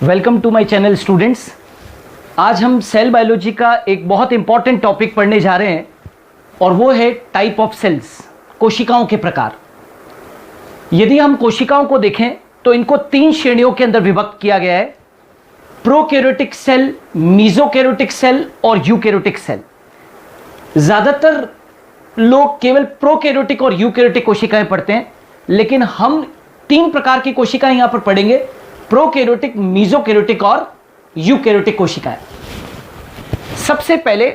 Welcome to my channel students. आज हम cell biology का एक बहुत इंपॉर्टेंट टॉपिक पढ़ने जा रहे हैं और वो है टाइप ऑफ सेल्स, कोशिकाओं के प्रकार। यदि हम कोशिकाओं को देखें तो इनको तीन श्रेणियों के अंदर विभक्त किया गया है: प्रोकैरियोटिक सेल, मीजोकैरियोटिक सेल और यूकैरियोटिक सेल। ज्यादातर लोग केवल प्रोकैरियोटिक और यूकैरियोटिक कोशिकाएं पढ़ते हैं, लेकिन हम तीन प्रकार की कोशिकाएं यहां पर पढ़ेंगे: प्रोकैरियोटिक, मीजोकैरियोटिक और यूकैरियोटिक कोशिकाएं। सबसे पहले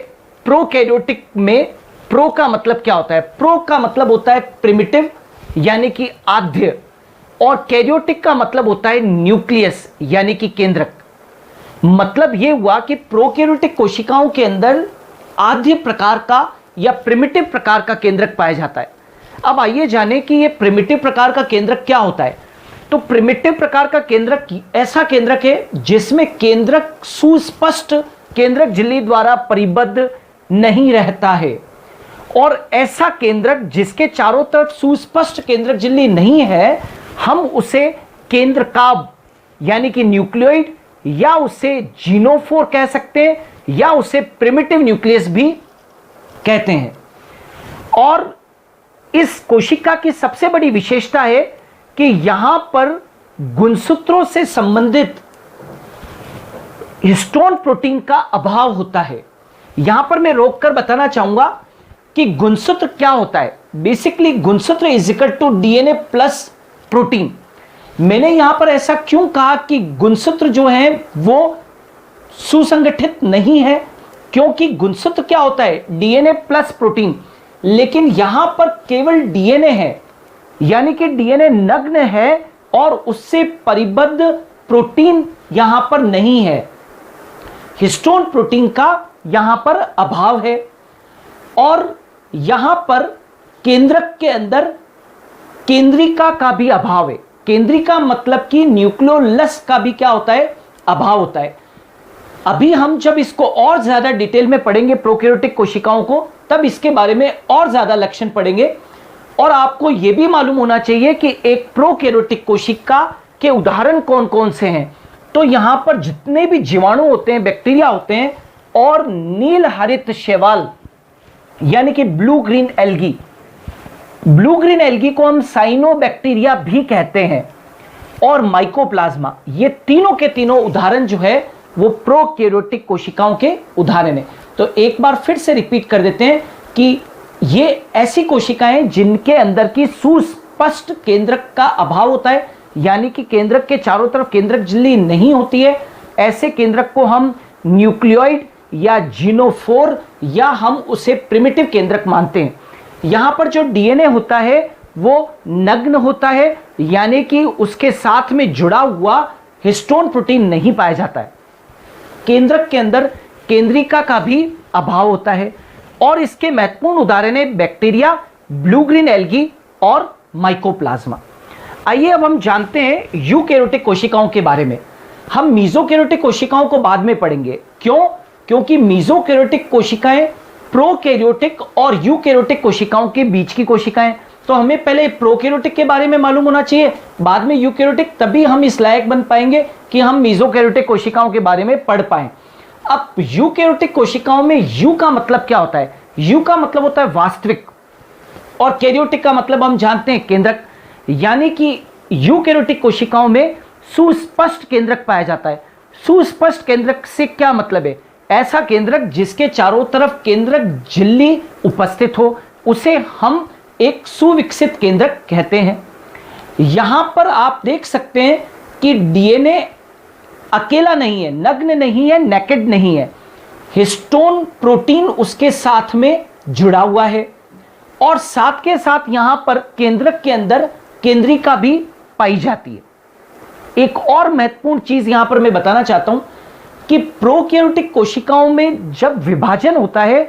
प्रोकैरियोटिक में प्रो का मतलब क्या होता है? प्रो का मतलब होता है प्रिमिटिव यानी कि आद्य, और कैरियोटिक का मतलब होता है न्यूक्लियस यानी कि केंद्रक। मतलब यह हुआ कि प्रोकैरियोटिक कोशिकाओं के अंदर आद्य प्रकार का या प्रिमिटिव प्रकार का केंद्रक पाया जाता है। अब आइए जानें कि यह प्रिमिटिव प्रकार का केंद्रक क्या होता है। तो प्रिमिटिव प्रकार का केंद्रक ऐसा केंद्रक है जिसमें केंद्रक सुस्पष्ट केंद्रक झिल्ली द्वारा परिबद्ध नहीं रहता है, और ऐसा केंद्रक जिसके चारों तरफ सुस्पष्ट केंद्रक झिल्ली नहीं है, हम उसे केंद्रकाभ यानी कि न्यूक्लियोइड या उसे जीनोफोर कह सकते हैं, या उसे प्रिमिटिव न्यूक्लियस भी कहते हैं। और इस कोशिका की सबसे बड़ी विशेषता है कि यहां पर गुणसूत्रों से संबंधित हिस्टोन प्रोटीन का अभाव होता है। यहां पर मैं रोककर बताना चाहूंगा कि गुणसूत्र क्या होता है। बेसिकली गुणसूत्र is equal to DNA plus protein. मैंने यहां पर ऐसा क्यों कहा कि गुणसूत्र जो है वो सुसंगठित नहीं है? क्योंकि गुणसूत्र क्या होता है? डीएनए प्लस प्रोटीन, लेकिन यहां पर केवल डीएनए है, यानी कि डीएनए नग्न है और उससे परिबद्ध प्रोटीन यहां पर नहीं है। हिस्टोन प्रोटीन का यहां पर अभाव है, और यहां पर केंद्रक के अंदर केंद्रिका का भी अभाव है। केंद्रिका मतलब कि न्यूक्लियोलस का भी क्या होता है? अभाव होता है। अभी हम जब इसको और ज्यादा डिटेल में पढ़ेंगे प्रोकैरियोटिक कोशिकाओं को, तब इसके बारे में और ज्यादा लक्षण पढ़ेंगे। और आपको यह भी मालूम होना चाहिए कि एक प्रोकैरियोटिक कोशिका के उदाहरण कौन कौन से हैं। तो यहां पर जितने भी जीवाणु होते हैं, बैक्टीरिया होते हैं, और नील हरित शैवाल यानी कि blue green algae, blue green algae को हम साइनोबैक्टीरिया भी कहते हैं, और माइकोप्लाज्मा, ये तीनों के तीनों उदाहरण जो है वो प्रोकैरियोटिक कोशिकाओं के उदाहरण है। तो एक बार फिर से रिपीट कर देते हैं कि ये ऐसी कोशिकाएं जिनके अंदर की सुस्पष्ट केंद्रक का अभाव होता है, यानी कि केंद्रक के चारों तरफ केंद्रक झिल्ली नहीं होती है। ऐसे केंद्रक को हम न्यूक्लियोइड या जीनोफोर या हम उसे प्रिमिटिव केंद्रक मानते हैं। यहां पर जो डीएनए होता है वो नग्न होता है, यानी कि उसके साथ में जुड़ा हुआ हिस्टोन प्रोटीन नहीं पाया जाता है। केंद्रक के अंदर केंद्रिका का भी अभाव होता है, और इसके महत्वपूर्ण उदाहरण है बैक्टीरिया, ब्लू ग्रीन एल्गी और माइकोप्लाज्मा। आइए अब हम जानते हैं यूकैरियोटिक कोशिकाओं के बारे में। हम मीजोकैरियोटिक कोशिकाओं को बाद में पढ़ेंगे। क्यों? क्योंकि मीजोकैरियोटिक कोशिकाएं प्रोकैरियोटिक और यूकैरियोटिक कोशिकाओं के बीच की कोशिकाएं। तो हमें पहले प्रोकैरियोटिक के बारे में मालूम होना चाहिए, बाद में यूकैरियोटिक, तभी हम इस लायक बन पाएंगे कि हम मीजोकैरियोटिक कोशिकाओं के बारे में पढ़ पाएं। अब यूकैरियोटिक कोशिकाओं में यू का मतलब क्या होता है? यू का मतलब होता है वास्तविक, और कैरियोटिक का मतलब हम जानते हैं केंद्रक, यानी कि यूकैरियोटिक कोशिकाओं में सुस्पष्ट केंद्रक पाया जाता है। सुस्पष्ट केंद्रक से क्या मतलब है? ऐसा केंद्रक जिसके चारों तरफ केंद्रक झिल्ली उपस्थित हो, उसे हम एक सुविकसित केंद्रक कहते हैं। यहां पर आप देख सकते हैं कि डीएनए अकेला नहीं है, नग्न नहीं है, नेकेड नहीं है, हिस्टोन प्रोटीन उसके साथ में जुड़ा हुआ है, और साथ के साथ यहां पर केंद्रक के अंदर केंद्रिका भी पाई जाती है। एक और महत्वपूर्ण चीज यहां पर मैं बताना चाहता हूं कि प्रोकैरियोटिक कोशिकाओं में जब विभाजन होता है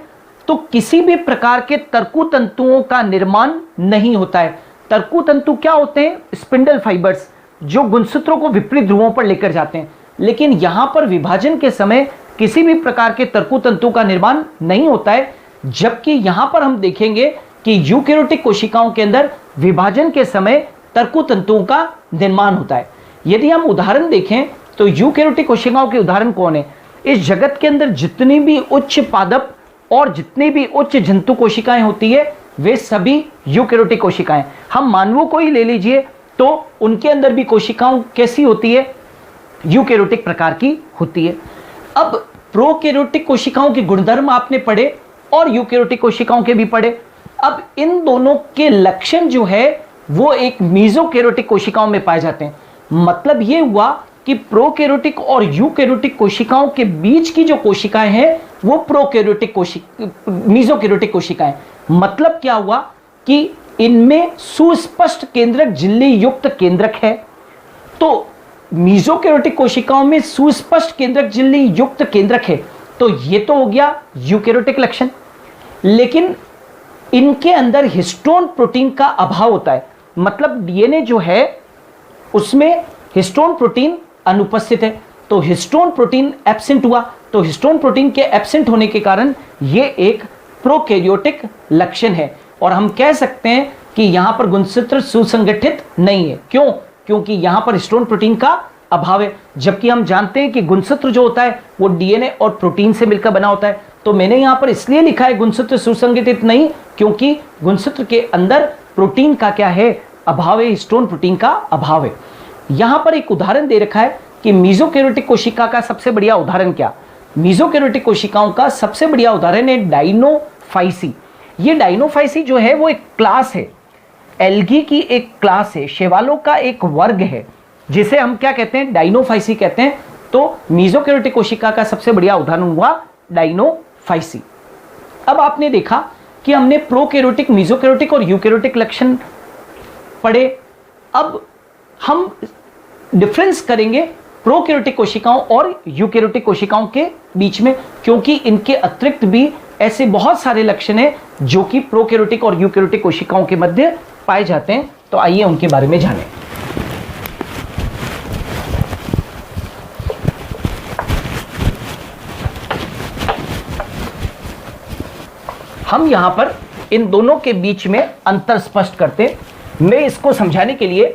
तो किसी भी प्रकार के तर्कु तंतुओं का निर्माण नहीं होता है। तर्कु तंतु क्या होते हैं? स्पिंडल फाइबर्स, जो गुणसूत्रों को विपरीत ध्रुवों पर लेकर जाते हैं। लेकिन यहां पर विभाजन के समय किसी भी प्रकार के तर्कु तंतु का निर्माण नहीं होता है, जबकि यहां पर हम देखेंगे कि यूकैरियोटिक कोशिकाओं के अंदर विभाजन के समय तर्कु तंतुओं का निर्माण होता है। यदि हम उदाहरण देखें तो यूकेरियोटिक कोशिकाओं के उदाहरण कौन है? इस जगत के अंदर जितनी भी उच्च पादप और जितनी भी उच्च जंतु कोशिकाएं होती है वे सभी यूकेरियोटिक कोशिकाएं। हम मानवों को ही ले लीजिए तो उनके अंदर भी कोशिकाओं कैसी होती है? यूकेरियोटिक प्रकार की होती है। अब प्रोकैरियोटिक कोशिकाओं के गुणधर्म आपने पढ़े और यूकेरियोटिक कोशिकाओं के भी पढ़े। अब इन दोनों के लक्षण जो है वो एक मेसोकैरियोटिक कोशिकाओं में पाए जाते हैं। मतलब ये हुआ कि प्रोकैरियोटिक और यूकेरियोटिक कोशिकाओं के बीच की जो कोशिकाएं हैं वो प्रोकैरियोटिक मेसोकैरियोटिक कोशिकाएं। मतलब क्या हुआ कि इनमें सुस्पष्ट केंद्रक झिल्ली युक्त केंद्रक है। तो मेसोकैरियोटिक कोशिकाओं में सुस्पष्ट केंद्रक झिल्ली युक्त केंद्रक है, तो ये तो हो गया यूकेरियोटिक लक्षण। लेकिन इनके अंदर हिस्टोन प्रोटीन का अभाव होता है। मतलब डीएनए जो है उसमें हिस्टोन प्रोटीन अनुपस्थित है, तो हिस्टोन प्रोटीन एब्सेंट हुआ। तो हिस्टोन प्रोटीन के एब्सेंट होने के कारण ये एक प्रोकैरियोटिक लक्षण है और हम कह सकते हैं कि यहां पर गुणसूत्र सुसंगठित नहीं है। क्यों? क्योंकि यहां पर हिस्टोन प्रोटीन का अभाव है, जबकि हम जानते हैं कि गुणसूत्र जो होता है वो डीएनए और प्रोटीन से मिलकर बना होता है। तो मैंने यहां पर इसलिए लिखा है गुणसूत्र सुसंगठित नहीं, क्योंकि गुणसूत्र के अंदर प्रोटीन का क्या है? अभाव है, हिस्टोन प्रोटीन का अभाव है। यहां पर एक उदाहरण दे रखा है कि मेसोकैरियोटिक कोशिका का सबसे बढ़िया उदाहरण क्या? मेसोकैरियोटिक कोशिकाओं का सबसे बढ़िया उदाहरण है डायनोफाइसी। ये डायनोफाइसी जो है वो एक क्लास है, एल्गी की एक क्लास है, शैवालों का एक वर्ग है, जिसे हम क्या कहते हैं? डायनोफाइसी कहते हैं। तो मेसोकैरियोटिक कोशिका का सबसे बढ़िया उदाहरण हुआ डायनोफाइसी। अब आपने देखा कि हमने प्रोकैरियोटिक, मेसोकैरियोटिक और यूकैरियोटिक लक्षण पढ़े। अब हम डिफरेंस करेंगे प्रोकैरियोटिक कोशिकाओं और यूकैरियोटिक कोशिकाओं के बीच में, क्योंकि इनके अतिरिक्त भी ऐसे बहुत सारे लक्षण हैं जो कि प्रोकैरियोटिक और यूकैरियोटिक कोशिकाओं के मध्य पाए जाते हैं। तो आइए उनके बारे में जानें। हम यहां पर इन दोनों के बीच में अंतर स्पष्ट करते हैं। मैं इसको समझाने के लिए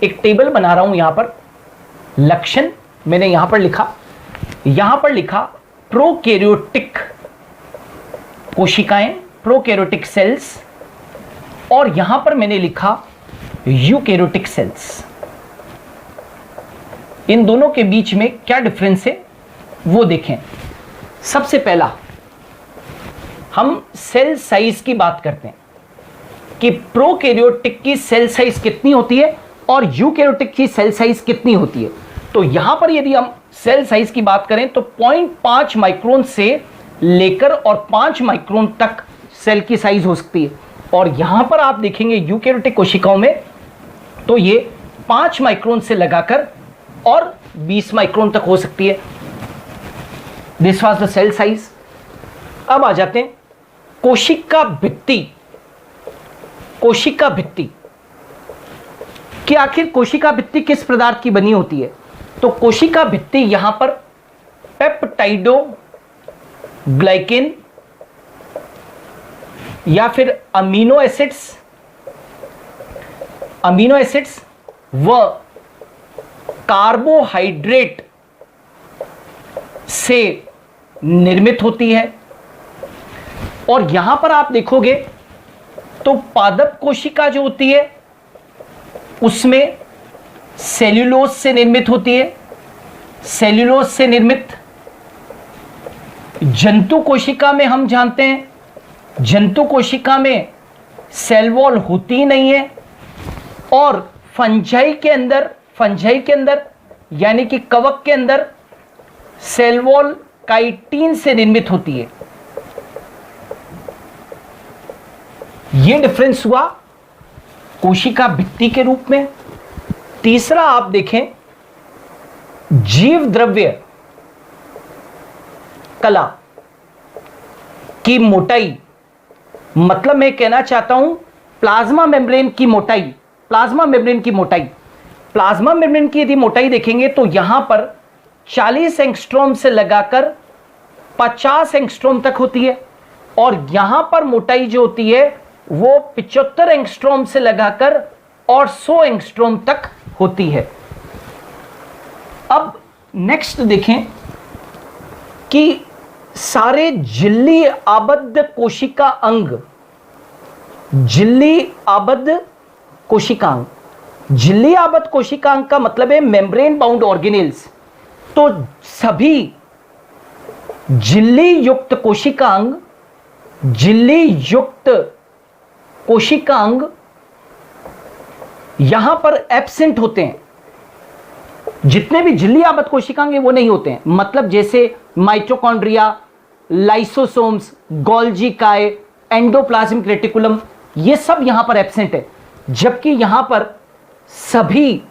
एक टेबल बना रहा हूं। यहां पर लक्षण मैंने यहां पर लिखा प्रोकैरियोटिक कोशिकाएं, प्रोकैरियोटिक सेल्स, और यहां पर मैंने लिखा यूकैरियोटिक सेल्स। इन दोनों के बीच में क्या डिफरेंस है वो देखें। सबसे पहला हम सेल साइज की बात करते हैं कि प्रोकैरियोटिक की सेल साइज कितनी होती है और यूकैरियोटिक की सेल साइज कितनी होती है। तो यहां पर यदि हम सेल साइज की बात करें तो 0.5 माइक्रोन से लेकर और 5 माइक्रोन तक सेल की साइज हो सकती है। और यहां पर आप देखेंगे यूकैरियोटिक कोशिकाओं में तो ये 5 माइक्रोन से लगाकर और 20 माइक्रोन तक हो सकती है। This was the cell size. अब आ जाते हैं कोशिका भित्ति कि आखिर कोशिका भित्ति किस पदार्थ की बनी होती है। तो कोशिका भित्ति यहां पर पेप्टाइडो ग्लाइकेन या फिर अमीनो एसिड्स व कार्बोहाइड्रेट से निर्मित होती है। और यहां पर आप देखोगे तो पादप कोशिका जो होती है उसमें सेल्यूलोज से निर्मित होती है। सेल्यूलोज से निर्मित जंतु कोशिका में हम जानते हैं जंतु कोशिका में सेल वॉल होती नहीं है। और फंजाई के अंदर यानी कि कवक के अंदर सेल वॉल काइटिन से निर्मित होती है। यह डिफरेंस हुआ कोशिका भित्ति के रूप में। तीसरा आप देखें जीव द्रव्य कला की मोटाई, मतलब मैं कहना चाहता हूं प्लाज्मा मेम्ब्रेन की मोटाई। प्लाज्मा मेम्ब्रेन की यदि मोटाई देखेंगे तो यहां पर 40 एंगस्ट्रॉम से लगाकर 50 एंगस्ट्रॉम तक होती है। और यहां पर मोटाई जो होती है वो 75 एंगस्ट्रॉम से लगाकर और 100 एंगस्ट्रॉम तक होती है। अब नेक्स्ट देखें कि सारे झिल्ली आबद्ध कोशिका अंग, झिल्ली आबद्ध कोशिकांग, झिल्ली आबद्ध कोशिकांग का मतलब है मेम्ब्रेन बाउंड ऑर्गेनेल्स। तो सभी झिल्ली युक्त कोशिकांग, झिल्ली युक्त कोशिकांग यहां पर एब्सेंट होते हैं। जितने भी झिल्ली आबद्ध कोशिकांग हैं वो नहीं होते हैं, मतलब जैसे माइटोकॉन्ड्रिया, लाइसोसोम्स, गोल्जी काय, एंडोप्लाज्मिक रेटिकुलम, ये सब यहां पर एब्सेंट है। जबकि यहां पर सभी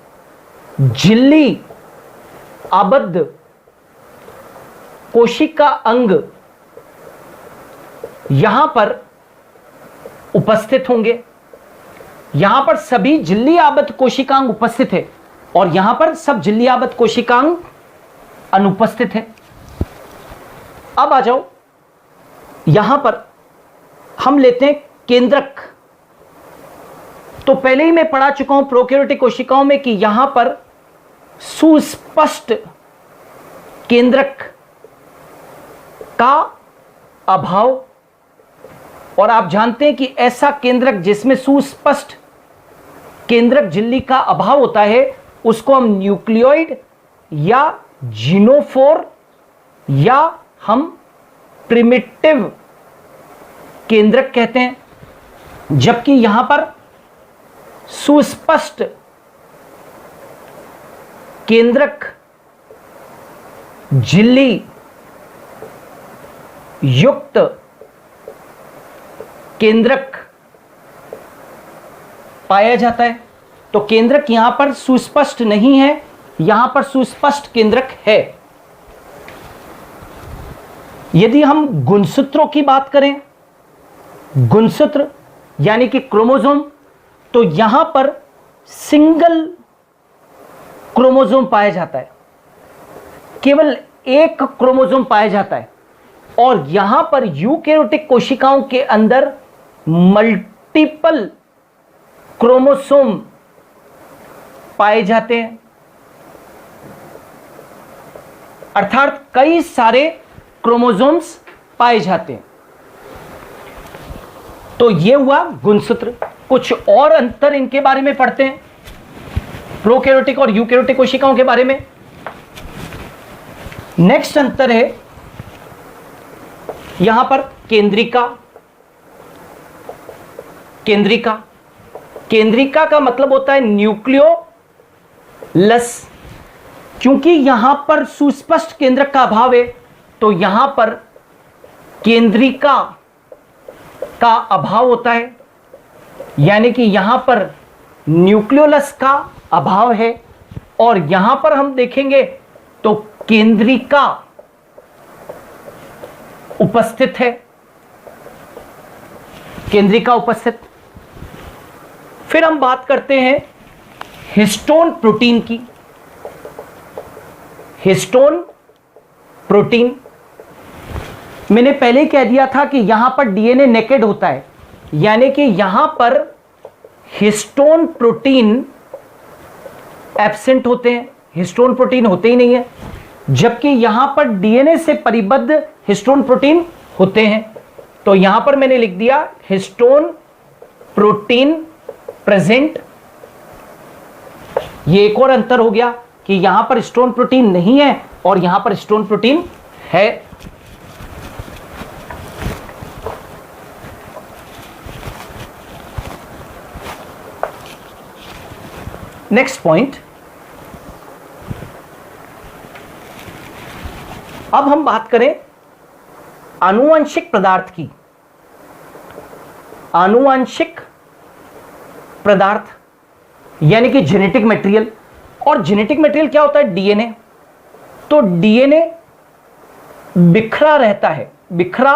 झिल्ली आबद्ध कोशिका अंग यहां पर उपस्थित होंगे। यहां पर सभी झिल्ली आबद्ध कोशिकांग उपस्थित है और यहां पर सब झिल्ली आबद्ध कोशिकांग अनुपस्थित है। अब आ जाओ, यहां पर हम लेते हैं केंद्रक। तो पहले ही मैं पढ़ा चुका हूं प्रोकैरियोटिक कोशिकाओं में कि यहां पर सुस्पष्ट केंद्रक का अभाव, और आप जानते हैं कि ऐसा केंद्रक जिसमें सुस्पष्ट केंद्रक झिल्ली का अभाव होता है उसको हम न्यूक्लियोइड या जीनोफोर या हम प्रिमिटिव केंद्रक कहते हैं। जबकि यहां पर सुस्पष्ट केंद्रक झिल्ली युक्त केंद्रक पाया जाता है। तो केंद्रक यहां पर सुस्पष्ट नहीं है, यहां पर सुस्पष्ट केंद्रक है। यदि हम गुणसूत्रों की बात करें, गुणसूत्र यानी कि क्रोमोसोम, तो यहां पर सिंगल क्रोमोसोम पाया जाता है, केवल एक क्रोमोसोम पाया जाता है। और यहां पर यूकैरियोटिक कोशिकाओं के अंदर मल्टीपल क्रोमोसोम पाए जाते हैं, अर्थात कई सारे क्रोमोसोम्स पाए जाते हैं। तो यह हुआ गुणसूत्र। कुछ और अंतर इनके बारे में पढ़ते हैं, प्रोकैरियोटिक और यूकैरियोटिक कोशिकाओं के बारे में। नेक्स्ट अंतर है यहां पर केंद्रिका। केंद्रिका, केंद्रिका का मतलब होता है न्यूक्लियोलस। क्योंकि यहां पर सुस्पष्ट केंद्रक का अभाव है तो यहां पर केंद्रिका का अभाव होता है, यानी कि यहां पर न्यूक्लियोलस का अभाव है। और यहां पर हम देखेंगे तो केंद्रिका उपस्थित है, केंद्रिका उपस्थित। फिर हम बात करते हैं हिस्टोन प्रोटीन की। हिस्टोन प्रोटीन, मैंने पहले ही कह दिया था कि यहां पर डीएनए नेकेड होता है, यानी कि यहां पर हिस्टोन प्रोटीन एब्सेंट होते हैं, हिस्टोन प्रोटीन होते ही नहीं है। जबकि यहां पर डीएनए से परिबद्ध हिस्टोन प्रोटीन होते हैं। तो यहां पर मैंने लिख दिया हिस्टोन प्रोटीन प्रेजेंट। ये एक और अंतर हो गया कि यहां पर हिस्टोन प्रोटीन नहीं है और यहां पर हिस्टोन प्रोटीन है। नेक्स्ट पॉइंट, अब हम बात करें आनुवंशिक पदार्थ की। आनुवंशिक पदार्थ यानी कि जेनेटिक मटेरियल। और जेनेटिक मटेरियल क्या होता है? डीएनए। तो डीएनए बिखरा रहता है, बिखरा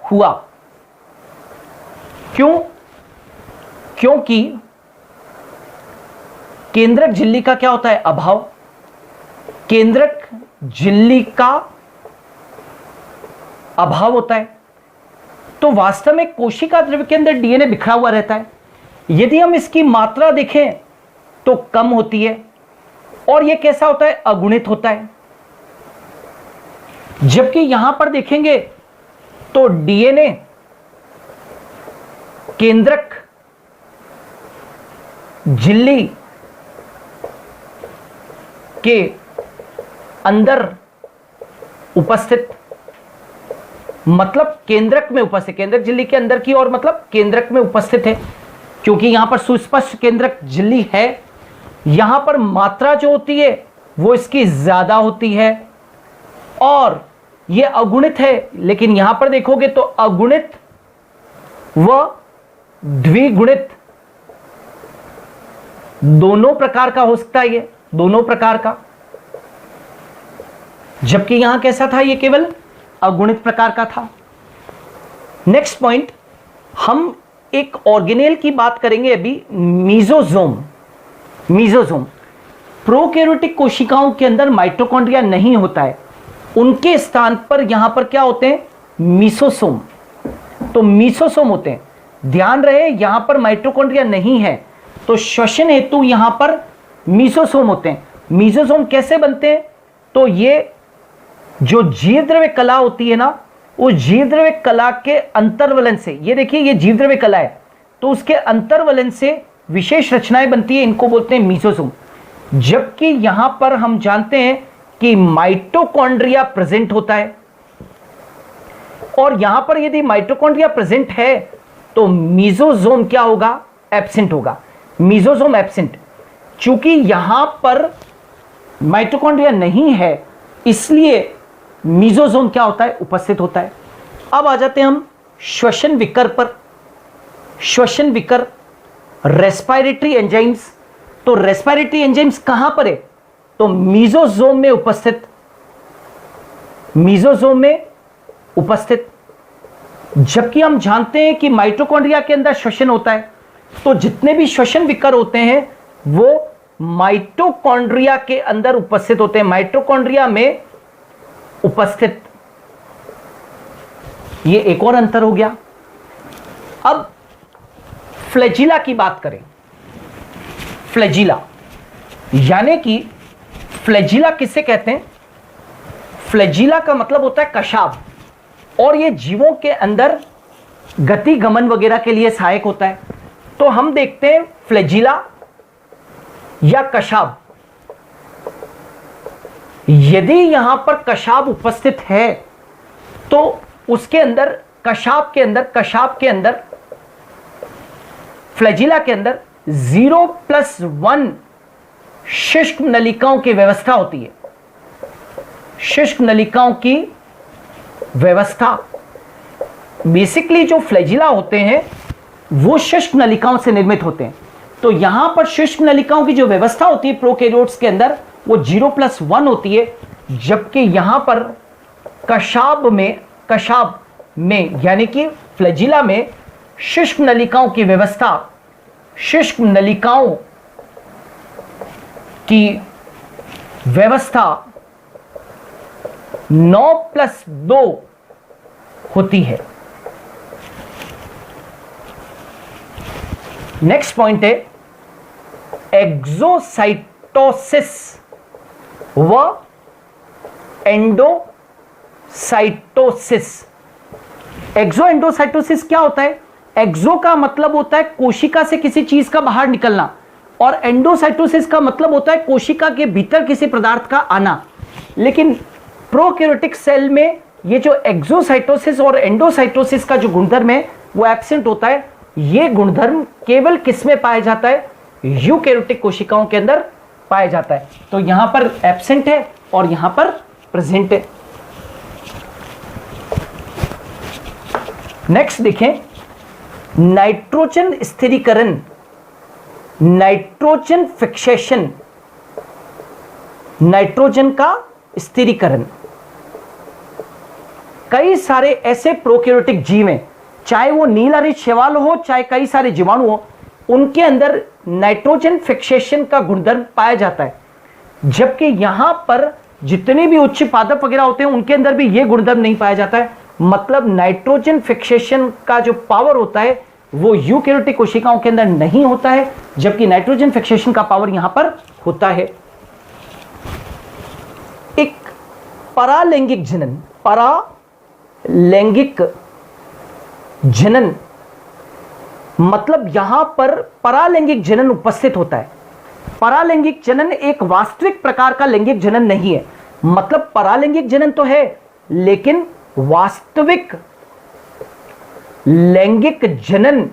हुआ। क्यों? क्योंकि केंद्रक झिल्ली का क्या होता है? अभाव। केंद्रक झिल्ली का अभाव होता है तो वास्तव में कोशिका द्रव्य के अंदर डीएनए बिखरा हुआ रहता है। यदि हम इसकी मात्रा देखें तो कम होती है और यह कैसा होता है? अगुणित होता है। जबकि यहां पर देखेंगे तो डीएनए केंद्रक झिल्ली के अंदर उपस्थित, मतलब केंद्रक में उपस्थित, केंद्रक झिल्ली के अंदर की ओर, मतलब केंद्रक में उपस्थित है, क्योंकि यहां पर सुस्पष्ट केंद्रक झिल्ली है। यहां पर मात्रा जो होती है वो इसकी ज्यादा होती है और ये अगुणित है, लेकिन यहां पर देखोगे तो अगुणित व द्विगुणित दोनों प्रकार का हो सकता है, ये दोनों प्रकार का, जबकि यहां कैसा था, ये केवल अगुणित प्रकार का था। नेक्स्ट पॉइंट, हम एक ऑर्गेनेल की बात करेंगे अभी, मीजोजोम। मीजोजोम प्रोकैरियोटिक कोशिकाओं के अंदर माइटोकॉन्ड्रिया नहीं होता है, उनके स्थान पर यहां पर क्या होते हैं, मीसोसोम। तो मीसोसोम होते हैं, ध्यान रहे यहां पर माइटोकॉन्ड्रिया नहीं है, तो श्वसन हेतु यहां पर मीसोसोम होते हैं। मीसोसोम कैसे बनते हैं, तो ये जो जीवद्रव्य कला होती है ना, उस जीवद्रव्य कला के अंतर्वलन से, ये देखिए ये जीवद्रव्य कला है, तो उसके अंतर्वलन से विशेष रचनाएं बनती है, इनको बोलते हैं मीसोसोम। जबकि यहां पर हम जानते हैं कि माइटोकॉन्ड्रिया प्रेजेंट होता है, और यहां पर यदि माइटोकॉन्ड्रिया प्रेजेंट है तो मीसोसोम क्या होगा, एब्सेंट होगा। मीसोसोम एब्सेंट, चूंकि यहां पर माइटोकॉन्ड्रिया नहीं है इसलिए मीसोसोम क्या होता है, उपस्थित होता है। अब आ जाते हैं हम श्वसन विकर पर। श्वसन विकर, रेस्पिरेटरी एंजाइम्स, तो रेस्पिरेटरी एंजाइम्स कहां पर है, तो मीसोसोम में उपस्थित, मीसोसोम में उपस्थित। जबकि हम जानते हैं कि माइटोकॉन्ड्रिया के अंदर श्वसन होता है, तो जितने भी श्वसन विकर होते हैं वो माइटोकॉन्ड्रिया के अंदर उपस्थित होते हैं, माइटोकॉन्ड्रिया में उपस्थित। ये एक और अंतर हो गया। अब फ्लैजिला की बात करें। फ्लैजिला यानी कि फ्लैजिला किसे कहते हैं, फ्लैजिला का मतलब होता है कशाब, और ये जीवों के अंदर गति गमन वगैरह के लिए सहायक होता है। तो हम देखते हैं फ्लैजिला या कशाब, यदि यहां पर कशाब उपस्थित है तो उसके अंदर, कशाब के अंदर फ्लैजिला के अंदर 0+1 शुष्क नलिकाओं की व्यवस्था होती है। शुष्क नलिकाओं की व्यवस्था, बेसिकली जो फ्लैजिला होते हैं वो शुष्क नलिकाओं से निर्मित होते हैं। तो यहां पर शुष्क नलिकाओं की जो व्यवस्था होती है प्रोकैरियोट्स के अंदर वो 0+1 होती है, जबकि यहां पर कशाब में यानी कि फ्लैजिला में शुष्क नलिकाओं की व्यवस्था, शुष्क नलिकाओं की व्यवस्था 9+2 होती है। नेक्स्ट पॉइंट है एक्सोसाइटोसिस व एंडोसाइटोसिस। एक्सोएंडोसाइटोसिस क्या होता है, एक्सो का मतलब होता है कोशिका से किसी चीज का बाहर निकलना, और एंडोसाइटोसिस का मतलब होता है कोशिका के भीतर किसी पदार्थ का आना। लेकिन प्रोकैरियोटिक सेल में ये जो एक्सोसाइटोसिस और एंडोसाइटोसिस का जो गुणधर्म है वो एब्सेंट होता है। ये गुणधर्म केवल किसमें पाया जाता है, यूकैरियोटिक कोशिकाओं के अंदर पाया जाता है। तो यहां पर एब्सेंट है और यहां पर प्रेजेंट है। नेक्स्ट देखें, नाइट्रोजन स्थिरीकरण, नाइट्रोजन फिक्सेशन, नाइट्रोजन का स्थिरीकरण। कई सारे ऐसे प्रोकैरियोटिक जीव हैं, चाहे वो नीलहरित शैवाल हो चाहे कई सारे जीवाणु हो, उनके अंदर नाइट्रोजन फिक्सेशन का गुणधर्म पाया जाता है। जबकि यहां पर जितने भी उच्च पादप वगैरह होते हैं उनके अंदर भी यह गुणधर्म नहीं पाया जाता है। मतलब नाइट्रोजन फिक्सेशन का जो पावर होता है वो यूकैरियोटिक कोशिकाओं के अंदर नहीं होता है, जबकि नाइट्रोजन फिक्सेशन का पावर यहां पर होता है। एक परालैंगिक जनन, परालैंगिक जनन मतलब यहां पर परालैंगिक जनन उपस्थित होता है। परालैंगिक जनन एक वास्तविक प्रकार का लैंगिक जनन नहीं है, मतलब परालैंगिक जनन तो है लेकिन वास्तविक लैंगिक जनन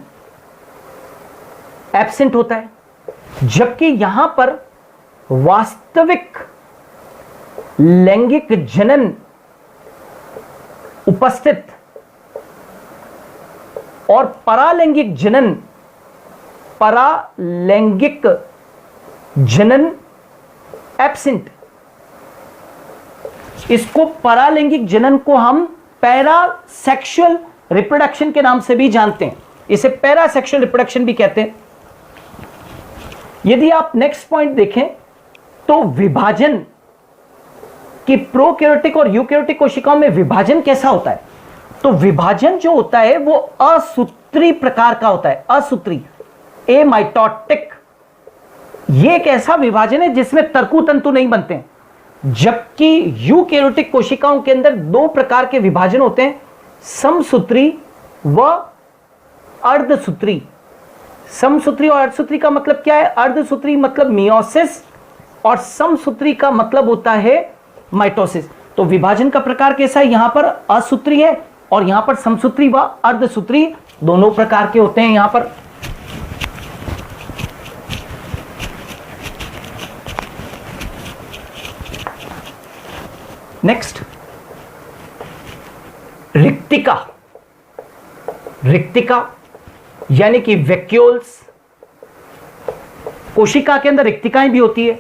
एब्सेंट होता है, जबकि यहां पर वास्तविक लैंगिक जनन उपस्थित और परालैंगिक जनन एब्सेंट। इसको परालैंगिक जनन को हम पैरासेक्सुअल रिप्रोडक्शन के नाम से भी जानते हैं, इसे पैरासेक्सुअल रिप्रोडक्शन भी कहते हैं। यदि आप नेक्स्ट पॉइंट देखें तो विभाजन कि प्रोकैरियोटिक और यूकैरियोटिक कोशिकाओं में विभाजन कैसा होता है, तो विभाजन जो होता है वो असूत्री प्रकार का होता है, असूत्री, एमाइटोटिक। ये एक ऐसा विभाजन है जिसमें तर्कु तंतु नहीं बनते हैं, जबकि यूकैरियोटिक कोशिकाओं के अंदर दो प्रकार के विभाजन होते हैं, समसूत्री व अर्धसूत्री। समसूत्री और अर्धसूत्री का मतलब क्या है? अर्धसूत्री मतलब मियोसिस और समसूत्री का मतलब होता है माइटोसिस। तो विभाजन का प्रकार कैसा है? यहां पर असूत्री है और यहां पर समसूत्री व अर्धसूत्री दोनों प्रकार के होते हैं। यहां पर नेक्स्ट रिक्तिका, रिक्तिका यानी कि वैक्यूल्स। कोशिका के अंदर रिक्तिकाएं भी होती है।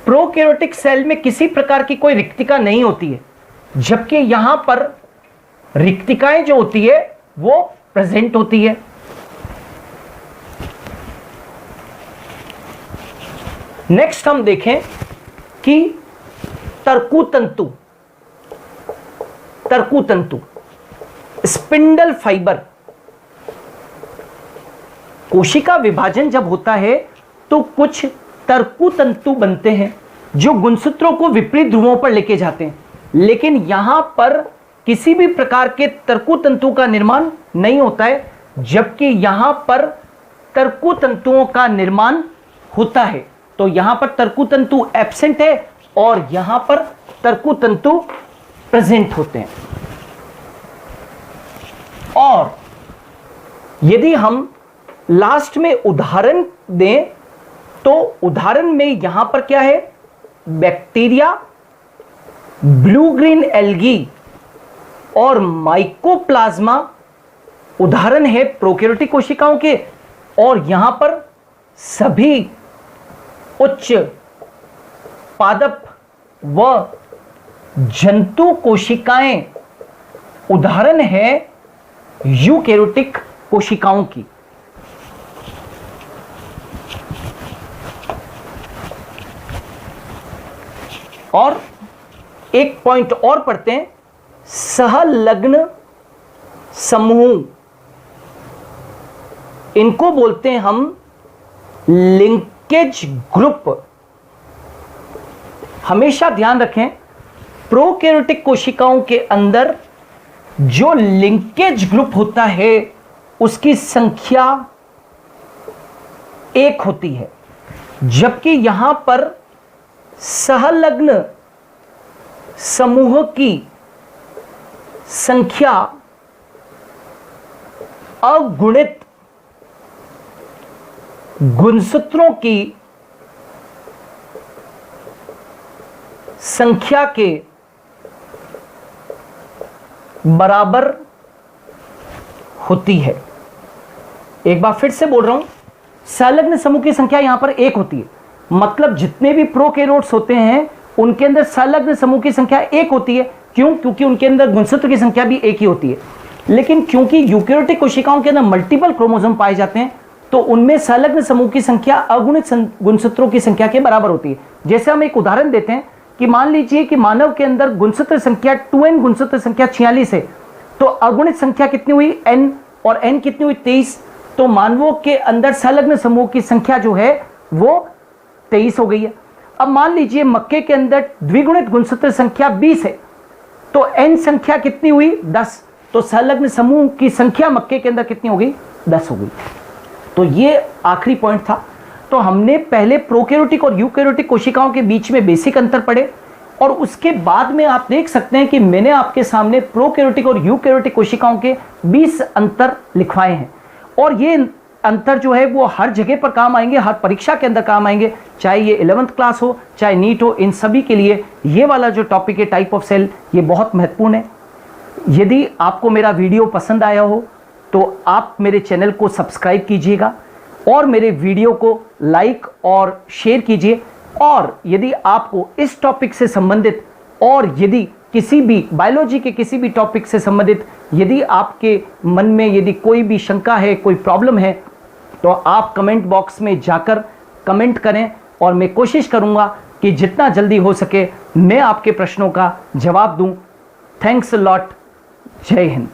प्रोकैरियोटिक सेल में किसी प्रकार की कोई रिक्तिका नहीं होती है, जबकि यहां पर रिक्तिकाएं जो होती है वो प्रेजेंट होती है। नेक्स्ट हम देखें कि तर्कु तंतु, तर्कु तंतु, स्पिंडल फाइबर। कोशिका विभाजन जब होता है तो कुछ तर्कु तंतु बनते हैं जो गुणसूत्रों को विपरीत ध्रुवों पर लेके जाते हैं, लेकिन यहां पर किसी भी प्रकार के तर्कु तंतु का निर्माण नहीं होता है, जबकि यहां पर तर्कु तंतुओं का निर्माण होता है। तो यहां पर तर्कु तंतु एब्सेंट है और यहां पर तर्कु तंतु प्रेजेंट होते हैं। और यदि हम लास्ट में उदाहरण दें तो उदाहरण में यहां पर क्या है? बैक्टीरिया, ब्लू ग्रीन एल्गी और माइकोप्लाज्मा उदाहरण है प्रोकैरियोटिक कोशिकाओं के, और यहां पर सभी उच्च पादप व जंतु कोशिकाएं उदाहरण है यूकैरियोटिक कोशिकाओं की। और एक पॉइंट और पढ़ते हैं, सहलग्न समूह, इनको बोलते हैं हम लिंकेज ग्रुप। हमेशा ध्यान रखें, प्रोकैरियोटिक कोशिकाओं के अंदर जो लिंकेज ग्रुप होता है उसकी संख्या 1 होती है, जबकि यहां पर सहलग्न समूह की संख्या अगुणित गुणसूत्रों की संख्या के बराबर होती है। एक बार फिर से बोल रहा हूं, संलग्न समूह की संख्या यहां पर 1 होती है, मतलब जितने भी प्रोकैरियोट्स होते हैं उनके अंदर संलग्न समूह की संख्या 1 होती है। क्यों? क्योंकि उनके अंदर गुणसूत्र की संख्या भी 1 ही होती है। लेकिन क्योंकि यूकैरियोटिक कोशिकाओं के अंदर मल्टीपल क्रोमोसोम पाए जाते हैं तो उनमें संलग्न समूह की संख्या अगुणित गुणसूत्रों की संख्या के बराबर होती है। जैसे हम एक उदाहरण देते हैं कि मान लीजिए कि मानव के अंदर गुणसूत्र संख्या 2n गुणसूत्र संख्या 46 है, तो अगुणित संख्या कितनी हुई? n, और n कितनी हुई? 23। तो मानवों के अंदर संलग्न समूह की संख्या जो है वो 23 हो गई है। अब मान लीजिए मक्के के अंदर द्विगुणित गुणसूत्र संख्या 20 है, तो n संख्या कितनी हुई? 10। तो संलग्न समूह की संख्या मक्के के अंदर कितनी हो गई? 10 हो गई। तो ये आखिरी पॉइंट था। तो हमने पहले प्रोकैरियोटिक और यूकैरियोटिक कोशिकाओं के बीच में बेसिक अंतर पढ़े, और उसके बाद में आप देख सकते हैं कि मैंने आपके सामने प्रोकैरियोटिक और यूकैरियोटिक कोशिकाओं के 20 अंतर लिखवाए हैं। और ये अंतर जो है वो हर जगह पर काम आएंगे, हर परीक्षा के अंदर काम आएंगे, चाहे ये 11th क्लास हो, चाहे नीट हो, इन सभी के लिए ये वाला जो टॉपिक है टाइप ऑफ सेल, ये बहुत महत्वपूर्ण है। यदि आपको मेरा वीडियो पसंद आया हो तो आप मेरे चैनल को सब्सक्राइब कीजिएगा और मेरे वीडियो को लाइक और शेयर कीजिए। और यदि आपको इस टॉपिक से संबंधित और यदि किसी भी बायोलॉजी के किसी भी टॉपिक से संबंधित यदि आपके मन में यदि कोई भी शंका है, कोई प्रॉब्लम है, तो आप कमेंट बॉक्स में जाकर कमेंट करें और मैं कोशिश करूंगा कि जितना जल्दी हो सके मैं आपके प्रश्नों का जवाब दूं। Thanks a lot. जय हिंद।